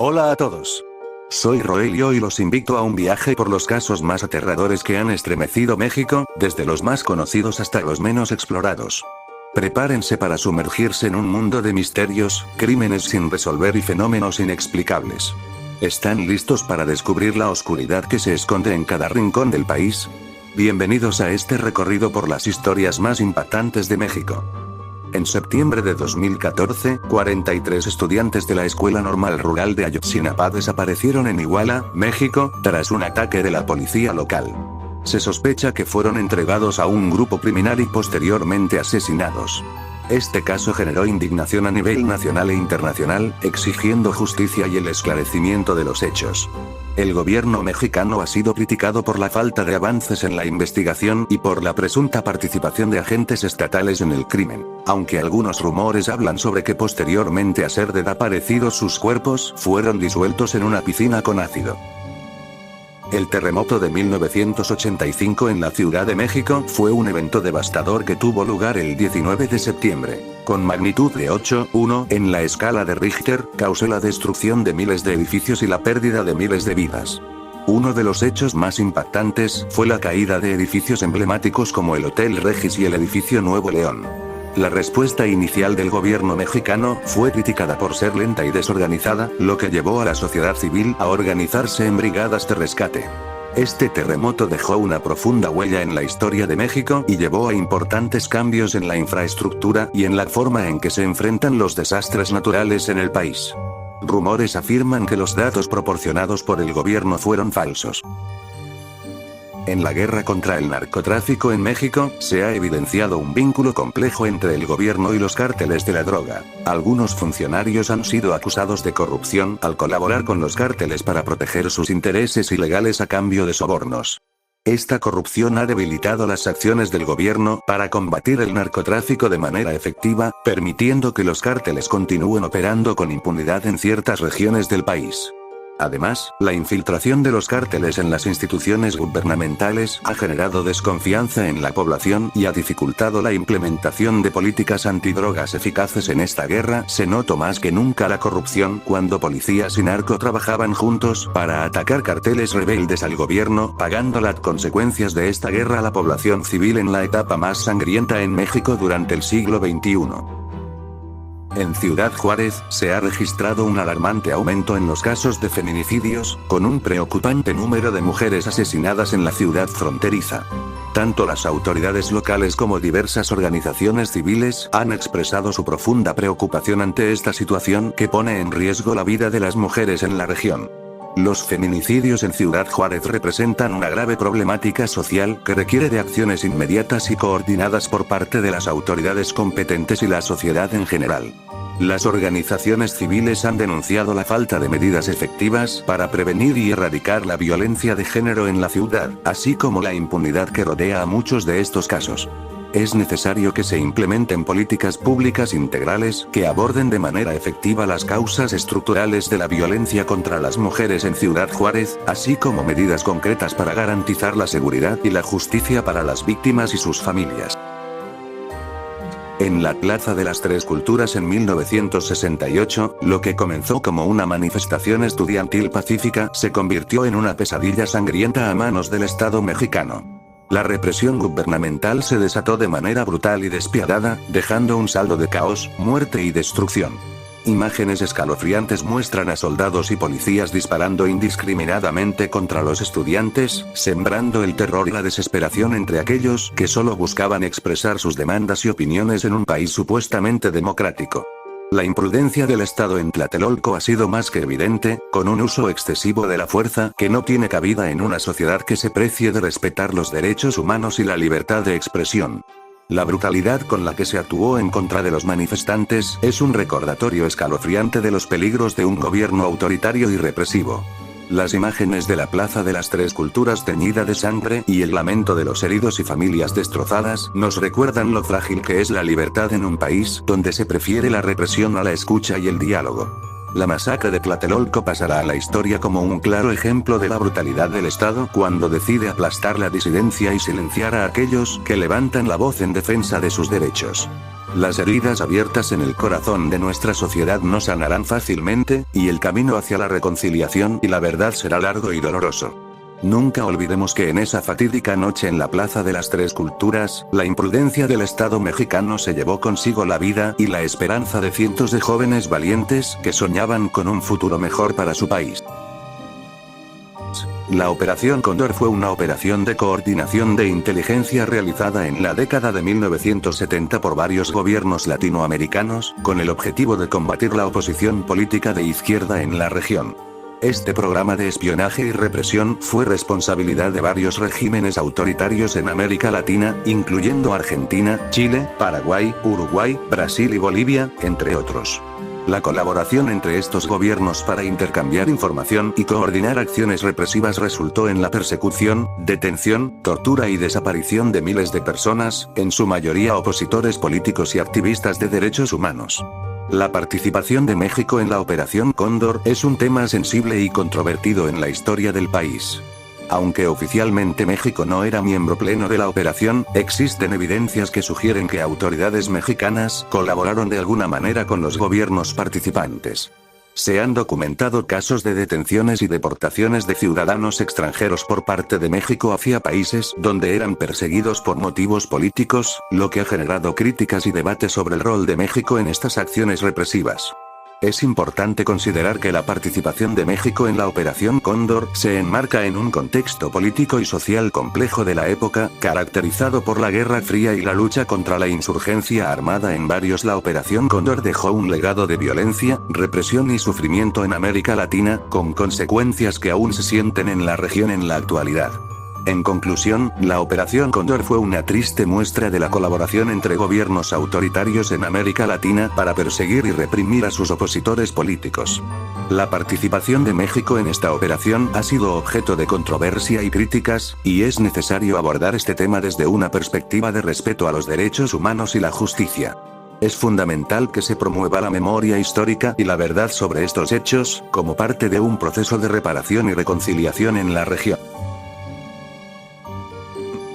Hola a todos. Soy Roel y hoy los invito a un viaje por los casos más aterradores que han estremecido México, desde los más conocidos hasta los menos explorados. Prepárense para sumergirse en un mundo de misterios, crímenes sin resolver y fenómenos inexplicables. ¿Están listos para descubrir la oscuridad que se esconde en cada rincón del país? Bienvenidos a este recorrido por las historias más impactantes de México. En septiembre de 2014, 43 estudiantes de la Escuela Normal Rural de Ayotzinapa desaparecieron en Iguala, México, tras un ataque de la policía local. Se sospecha que fueron entregados a un grupo criminal y posteriormente asesinados. Este caso generó indignación a nivel nacional e internacional, exigiendo justicia y el esclarecimiento de los hechos. El gobierno mexicano ha sido criticado por la falta de avances en la investigación y por la presunta participación de agentes estatales en el crimen, aunque algunos rumores hablan sobre que posteriormente a ser desaparecidos sus cuerpos fueron disueltos en una piscina con ácido. El terremoto de 1985 en la Ciudad de México fue un evento devastador que tuvo lugar el 19 de septiembre. Con magnitud de 8.1 en la escala de Richter, causó la destrucción de miles de edificios y la pérdida de miles de vidas. Uno de los hechos más impactantes fue la caída de edificios emblemáticos como el Hotel Regis y el edificio Nuevo León. La respuesta inicial del gobierno mexicano fue criticada por ser lenta y desorganizada, lo que llevó a la sociedad civil a organizarse en brigadas de rescate. Este terremoto dejó una profunda huella en la historia de México y llevó a importantes cambios en la infraestructura y en la forma en que se enfrentan los desastres naturales en el país. Rumores afirman que los datos proporcionados por el gobierno fueron falsos. En la guerra contra el narcotráfico en México, se ha evidenciado un vínculo complejo entre el gobierno y los cárteles de la droga. Algunos funcionarios han sido acusados de corrupción al colaborar con los cárteles para proteger sus intereses ilegales a cambio de sobornos. Esta corrupción ha debilitado las acciones del gobierno para combatir el narcotráfico de manera efectiva, permitiendo que los cárteles continúen operando con impunidad en ciertas regiones del país. Además, la infiltración de los cárteles en las instituciones gubernamentales ha generado desconfianza en la población y ha dificultado la implementación de políticas antidrogas eficaces. En esta guerra se notó más que nunca la corrupción cuando policías y narco trabajaban juntos para atacar carteles rebeldes al gobierno, pagando las consecuencias de esta guerra a la población civil en la etapa más sangrienta en México durante el siglo XXI. En Ciudad Juárez, se ha registrado un alarmante aumento en los casos de feminicidios, con un preocupante número de mujeres asesinadas en la ciudad fronteriza. Tanto las autoridades locales como diversas organizaciones civiles han expresado su profunda preocupación ante esta situación que pone en riesgo la vida de las mujeres en la región. Los feminicidios en Ciudad Juárez representan una grave problemática social que requiere de acciones inmediatas y coordinadas por parte de las autoridades competentes y la sociedad en general. Las organizaciones civiles han denunciado la falta de medidas efectivas para prevenir y erradicar la violencia de género en la ciudad, así como la impunidad que rodea a muchos de estos casos. Es necesario que se implementen políticas públicas integrales que aborden de manera efectiva las causas estructurales de la violencia contra las mujeres en Ciudad Juárez, así como medidas concretas para garantizar la seguridad y la justicia para las víctimas y sus familias. En la Plaza de las Tres Culturas en 1968, lo que comenzó como una manifestación estudiantil pacífica se convirtió en una pesadilla sangrienta a manos del Estado mexicano. La represión gubernamental se desató de manera brutal y despiadada, dejando un saldo de caos, muerte y destrucción. Imágenes escalofriantes muestran a soldados y policías disparando indiscriminadamente contra los estudiantes, sembrando el terror y la desesperación entre aquellos que solo buscaban expresar sus demandas y opiniones en un país supuestamente democrático. La imprudencia del Estado en Tlatelolco ha sido más que evidente, con un uso excesivo de la fuerza que no tiene cabida en una sociedad que se precie de respetar los derechos humanos y la libertad de expresión. La brutalidad con la que se actuó en contra de los manifestantes es un recordatorio escalofriante de los peligros de un gobierno autoritario y represivo. Las imágenes de la Plaza de las Tres Culturas teñida de sangre y el lamento de los heridos y familias destrozadas nos recuerdan lo frágil que es la libertad en un país donde se prefiere la represión a la escucha y el diálogo. La masacre de Tlatelolco pasará a la historia como un claro ejemplo de la brutalidad del Estado cuando decide aplastar la disidencia y silenciar a aquellos que levantan la voz en defensa de sus derechos. Las heridas abiertas en el corazón de nuestra sociedad no sanarán fácilmente, y el camino hacia la reconciliación y la verdad será largo y doloroso. Nunca olvidemos que en esa fatídica noche en la Plaza de las Tres Culturas, la imprudencia del Estado mexicano se llevó consigo la vida y la esperanza de cientos de jóvenes valientes que soñaban con un futuro mejor para su país. La Operación Cóndor fue una operación de coordinación de inteligencia realizada en la década de 1970 por varios gobiernos latinoamericanos, con el objetivo de combatir la oposición política de izquierda en la región. Este programa de espionaje y represión fue responsabilidad de varios regímenes autoritarios en América Latina, incluyendo Argentina, Chile, Paraguay, Uruguay, Brasil y Bolivia, entre otros. La colaboración entre estos gobiernos para intercambiar información y coordinar acciones represivas resultó en la persecución, detención, tortura y desaparición de miles de personas, en su mayoría opositores políticos y activistas de derechos humanos. La participación de México en la Operación Cóndor es un tema sensible y controvertido en la historia del país. Aunque oficialmente México no era miembro pleno de la operación, existen evidencias que sugieren que autoridades mexicanas colaboraron de alguna manera con los gobiernos participantes. Se han documentado casos de detenciones y deportaciones de ciudadanos extranjeros por parte de México hacia países donde eran perseguidos por motivos políticos, lo que ha generado críticas y debates sobre el rol de México en estas acciones represivas. Es importante considerar que la participación de México en la Operación Cóndor se enmarca en un contexto político y social complejo de la época, caracterizado por la Guerra Fría y la lucha contra la insurgencia armada en varios. La Operación Cóndor dejó un legado de violencia, represión y sufrimiento en América Latina, con consecuencias que aún se sienten en la región en la actualidad. En conclusión, la Operación Cóndor fue una triste muestra de la colaboración entre gobiernos autoritarios en América Latina para perseguir y reprimir a sus opositores políticos. La participación de México en esta operación ha sido objeto de controversia y críticas, y es necesario abordar este tema desde una perspectiva de respeto a los derechos humanos y la justicia. Es fundamental que se promueva la memoria histórica y la verdad sobre estos hechos, como parte de un proceso de reparación y reconciliación en la región.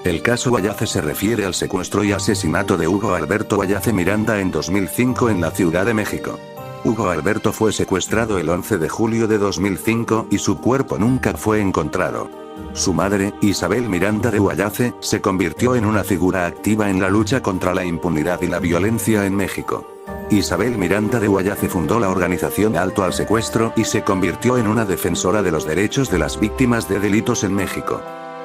El caso Wayace se refiere al secuestro y asesinato de Hugo Alberto Wayace Miranda en 2005 en la Ciudad de México. Hugo Alberto fue secuestrado el 11 de julio de 2005 y su cuerpo nunca fue encontrado. Su madre, Isabel Miranda de Wayace, se convirtió en una figura activa en la lucha contra la impunidad y la violencia en México. Isabel Miranda de Wayace fundó la organización Alto al Secuestro y se convirtió en una defensora de los derechos de las víctimas de delitos en México.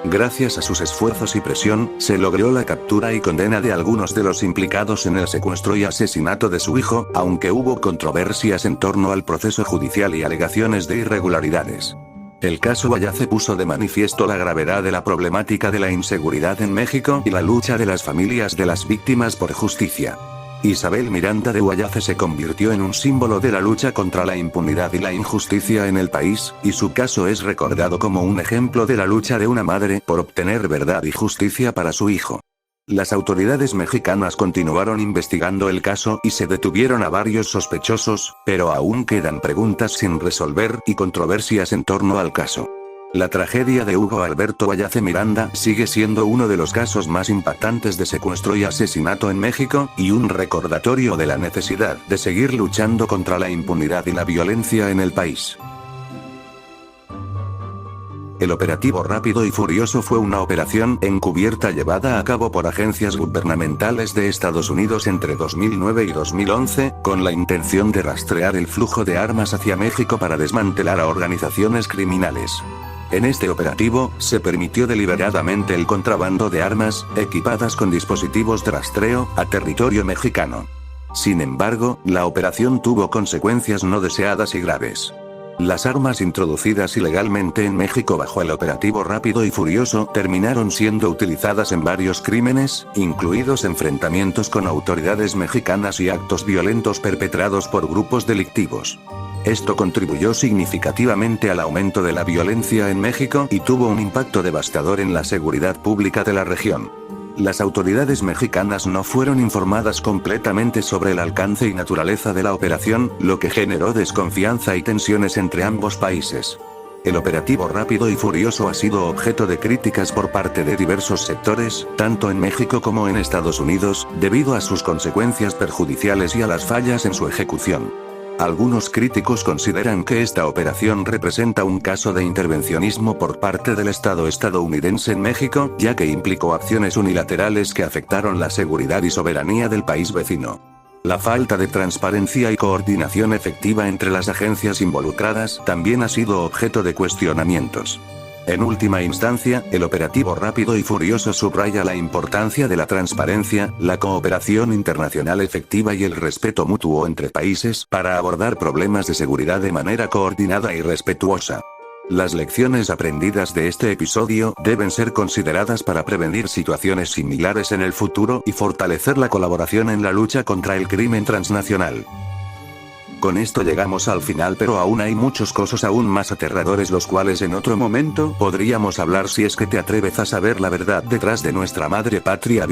Gracias a sus esfuerzos y presión, se logró la captura y condena de algunos de los implicados en el secuestro y asesinato de su hijo, aunque hubo controversias en torno al proceso judicial y alegaciones de irregularidades. El caso Wayace puso de manifiesto la gravedad de la problemática de la inseguridad en México y la lucha de las familias de las víctimas por justicia. Isabel Miranda de Wayace se convirtió en un símbolo de la lucha contra la impunidad y la injusticia en el país, y su caso es recordado como un ejemplo de la lucha de una madre por obtener verdad y justicia para su hijo. Las autoridades mexicanas continuaron investigando el caso y se detuvieron a varios sospechosos, pero aún quedan preguntas sin resolver y controversias en torno al caso. La tragedia de Hugo Alberto Wayace Miranda sigue siendo uno de los casos más impactantes de secuestro y asesinato en México, y un recordatorio de la necesidad de seguir luchando contra la impunidad y la violencia en el país. El operativo Rápido y Furioso fue una operación encubierta llevada a cabo por agencias gubernamentales de Estados Unidos entre 2009 y 2011, con la intención de rastrear el flujo de armas hacia México para desmantelar a organizaciones criminales. En este operativo, se permitió deliberadamente el contrabando de armas, equipadas con dispositivos de rastreo, a territorio mexicano. Sin embargo, la operación tuvo consecuencias no deseadas y graves. Las armas introducidas ilegalmente en México bajo el operativo Rápido y Furioso terminaron siendo utilizadas en varios crímenes, incluidos enfrentamientos con autoridades mexicanas y actos violentos perpetrados por grupos delictivos. Esto contribuyó significativamente al aumento de la violencia en México y tuvo un impacto devastador en la seguridad pública de la región. Las autoridades mexicanas no fueron informadas completamente sobre el alcance y naturaleza de la operación, lo que generó desconfianza y tensiones entre ambos países. El operativo Rápido y Furioso ha sido objeto de críticas por parte de diversos sectores, tanto en México como en Estados Unidos, debido a sus consecuencias perjudiciales y a las fallas en su ejecución. Algunos críticos consideran que esta operación representa un caso de intervencionismo por parte del Estado estadounidense en México, ya que implicó acciones unilaterales que afectaron la seguridad y soberanía del país vecino. La falta de transparencia y coordinación efectiva entre las agencias involucradas también ha sido objeto de cuestionamientos. En última instancia, el operativo Rápido y Furioso subraya la importancia de la transparencia, la cooperación internacional efectiva y el respeto mutuo entre países para abordar problemas de seguridad de manera coordinada y respetuosa. Las lecciones aprendidas de este episodio deben ser consideradas para prevenir situaciones similares en el futuro y fortalecer la colaboración en la lucha contra el crimen transnacional. Con esto llegamos al final, pero aún hay muchos casos aún más aterradores, los cuales en otro momento podríamos hablar si es que te atreves a saber la verdad detrás de nuestra madre patria.